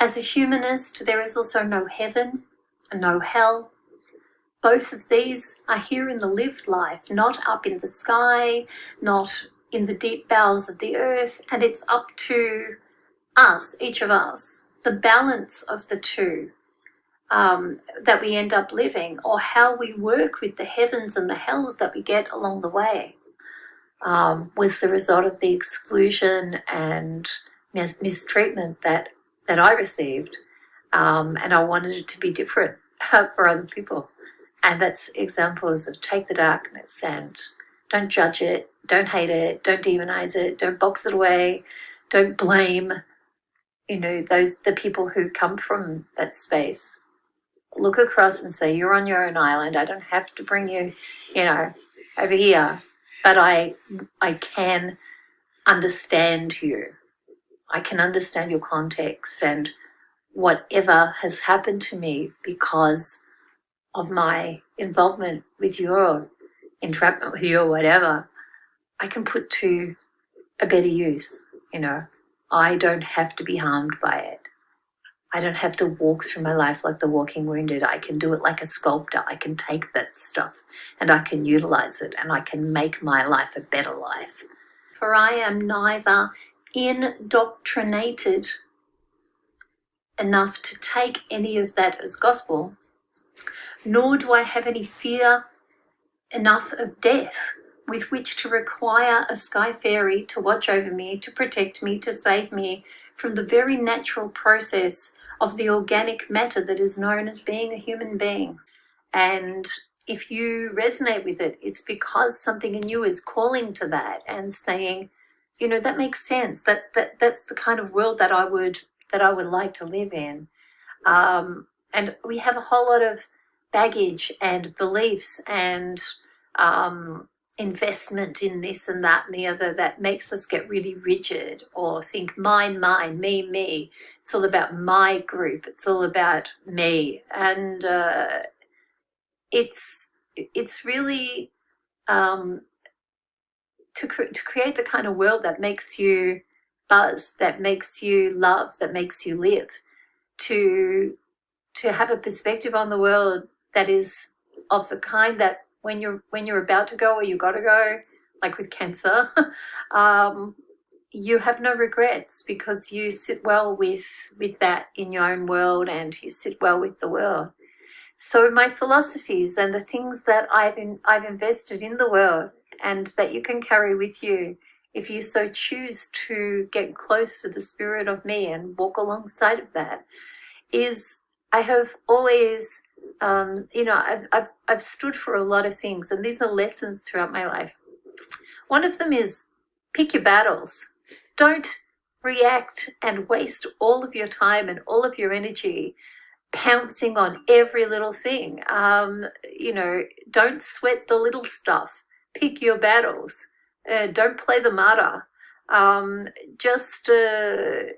As a humanist, there is also no heaven and no hell. Both of these are here in the lived life, not up in the sky, not in the deep bowels of the earth, and it's up to us, each of us, the balance of the two that we end up living, or how we work with the heavens and the hells that we get along the way, was the result of the exclusion and mistreatment that I received, and I wanted it to be different for other people. And that's examples of take the darkness and don't judge it, don't hate it, don't demonize it, don't box it away, don't blame, the people who come from that space. Look across and say, you're on your own island. I don't have to bring you, over here, but I can understand you. I can understand your context and whatever has happened to me because of my involvement with you or entrapment with you or whatever, I can put to a better use. I don't have to be harmed by it. I don't have to walk through my life like the walking wounded. I can do it like a sculptor. I can take that stuff and I can utilize it and I can make my life a better life. For I am neither indoctrinated enough to take any of that as gospel, nor do I have any fear enough of death with which to require a sky fairy to watch over me, to protect me, to save me from the very natural process of the organic matter that is known as being a human being. And if you resonate with it, it's because something in you is calling to that and saying, that makes sense. That's the kind of world that I would like to live in. And we have a whole lot of baggage and beliefs and investment in this and that and the other that makes us get really rigid or think mine, me. It's all about my group. It's all about me. And it's really to create the kind of world that makes you buzz, that makes you love, that makes you live, to have a perspective on the world that is of the kind that when you're about to go or you got to go, like with cancer, you have no regrets because you sit well with that in your own world and you sit well with the world. So my philosophies and the things that I've invested in the world and that you can carry with you, if you so choose to get close to the spirit of me and walk alongside of that, is I have always, I've stood for a lot of things, and these are lessons throughout my life. One of them is pick your battles. Don't react and waste all of your time and all of your energy pouncing on every little thing. Don't sweat the little stuff. Pick your battles. Don't play the martyr.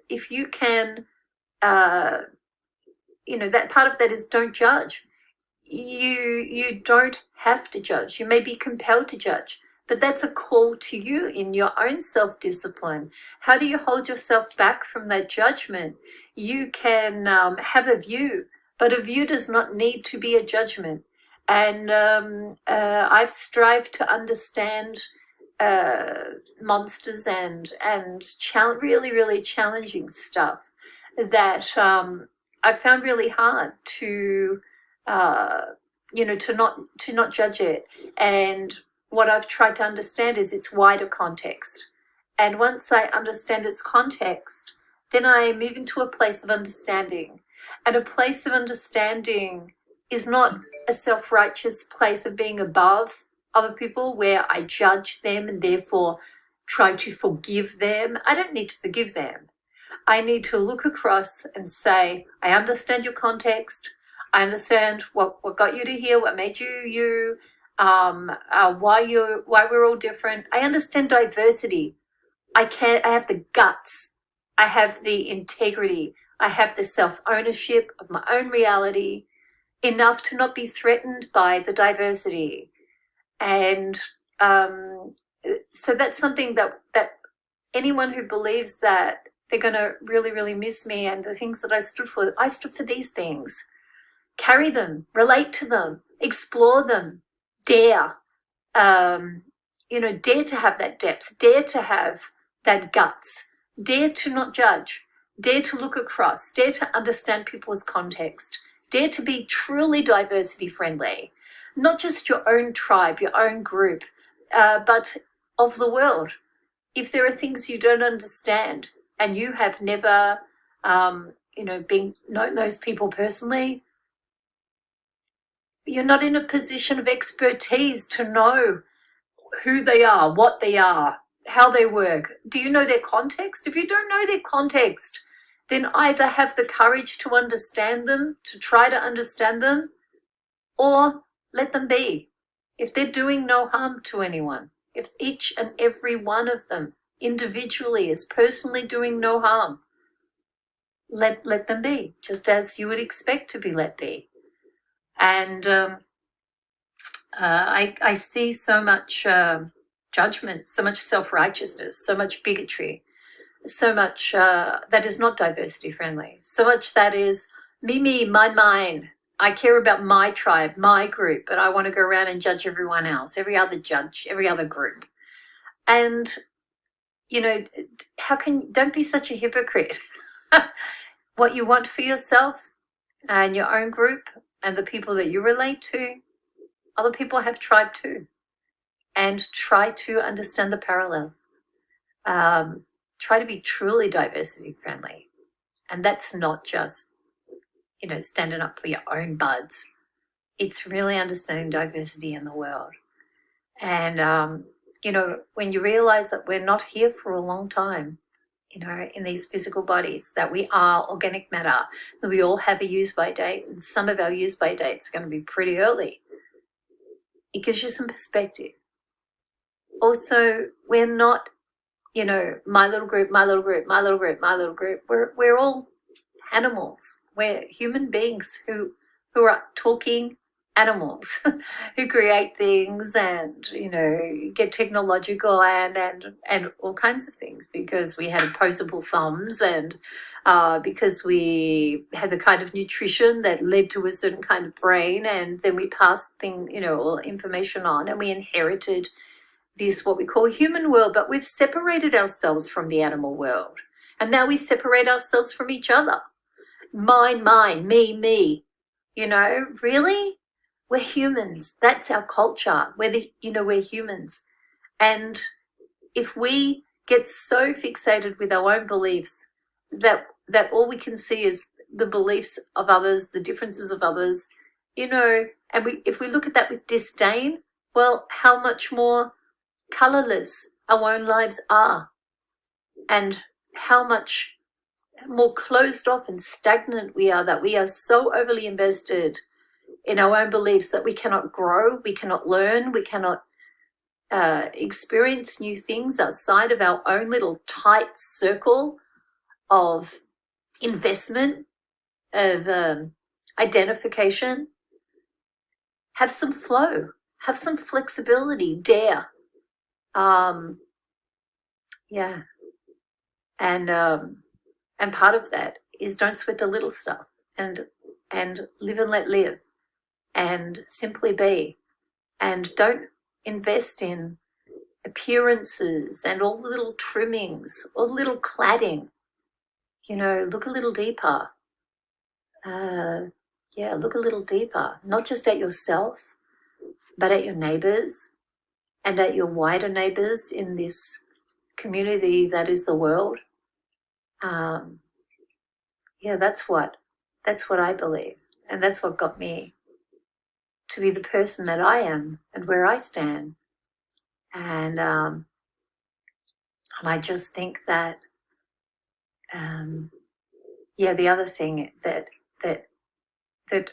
If you can, that part of that is don't judge. You don't have to judge. You may be compelled to judge, but that's a call to you in your own self-discipline. How do you hold yourself back from that judgment? You can have a view, but a view does not need to be a judgment. And I've strived to understand monsters and really, really challenging stuff that I found really hard to not judge it. And what I've tried to understand is its wider context. And once I understand its context, then I move into a place of understanding. And a place of understanding is not a self-righteous place of being above other people where I judge them and therefore try to forgive them. I don't need to forgive them. I need to look across and say, I understand your context. I understand what got you to here, what made you, why we're all different. I understand diversity. I have the guts. I have the integrity. I have the self-ownership of my own reality enough to not be threatened by the diversity. And so that's something that anyone who believes that They're going to really, really miss me. And the things that I stood for these things. Carry them, relate to them, explore them, dare. Dare to have that depth, dare to have that guts, dare to not judge, dare to look across, dare to understand people's context, dare to be truly diversity friendly, not just your own tribe, your own group, but of the world. If there are things you don't understand and you have never, known those people personally, you're not in a position of expertise to know who they are, what they are, how they work. Do you know their context? If you don't know their context, then either have the courage to understand them, to try to understand them, or let them be. If they're doing no harm to anyone, if each and every one of them individually is personally doing no harm, let them be, just as you would expect to be let be. And I see so much judgment, so much self-righteousness, so much bigotry, so much that is not diversity friendly, so much that is me, mine. I care about my tribe, my group, but I want to go around and judge everyone else, every other judge, every other group. And, don't be such a hypocrite. What you want for yourself and your own group and the people that you relate to, other people have tried too. And try to understand the parallels. Try to be truly diversity friendly. And that's not just, standing up for your own buds. It's really understanding diversity in the world. And, when you realize that we're not here for a long time, in these physical bodies, that we are organic matter, that we all have a use-by date, and some of our use-by dates are going to be pretty early. It gives you some perspective. Also, we're not, my little group, my little group, my little group, my little group. We're all animals. We're human beings who are talking animals, who create things and, get technological and all kinds of things, because we had opposable thumbs and because we had the kind of nutrition that led to a certain kind of brain, and then we passed all information on, and we inherited this, what we call human world, but we've separated ourselves from the animal world. And now we separate ourselves from each other. Mine, me. Really? We're humans. That's our culture. We're humans. And if we get so fixated with our own beliefs that all we can see is the beliefs of others, the differences of others, and if we look at that with disdain, well, how much more colorless our own lives are, and how much more closed off and stagnant we are, that we are so overly invested in our own beliefs that we cannot grow, we cannot learn, we cannot experience new things outside of our own little tight circle of investment, of identification. Have some flow, have some flexibility, dare. And part of that is don't sweat the little stuff, and live and let live, and simply be, and don't invest in appearances and all the little trimmings, all the little cladding. Look a little deeper. Look a little deeper, not just at yourself, but at your neighbors and at your wider neighbors in this community that is the world. That's what I believe, and that's what got me to be the person that I am and where I stand. And I just think that the other thing that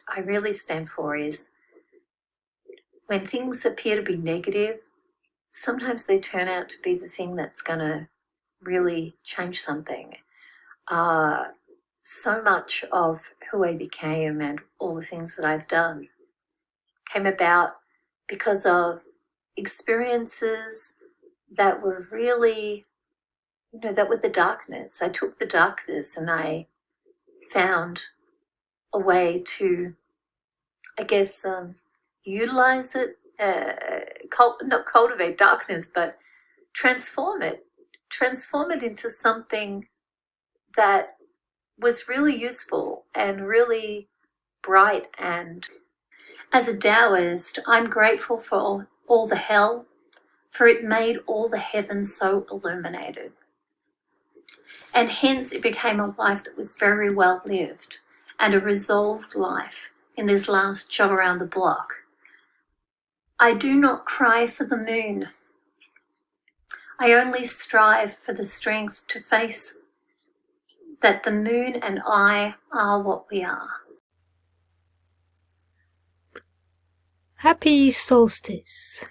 I really stand for is, when things appear to be negative, sometimes they turn out to be the thing that's going to really change something. So much of who I became and all the things that I've done came about because of experiences that were really that with the darkness, I took the darkness and I found a way to, I guess, utilize it, not cultivate darkness, but transform it into something that was really useful and really bright. And as a Taoist, I'm grateful for all the hell, for it made all the heavens so illuminated. And hence it became a life that was very well lived and a resolved life in this last jog around the block. I do not cry for the moon. I only strive for the strength to face that the moon and I are what we are. Happy solstice.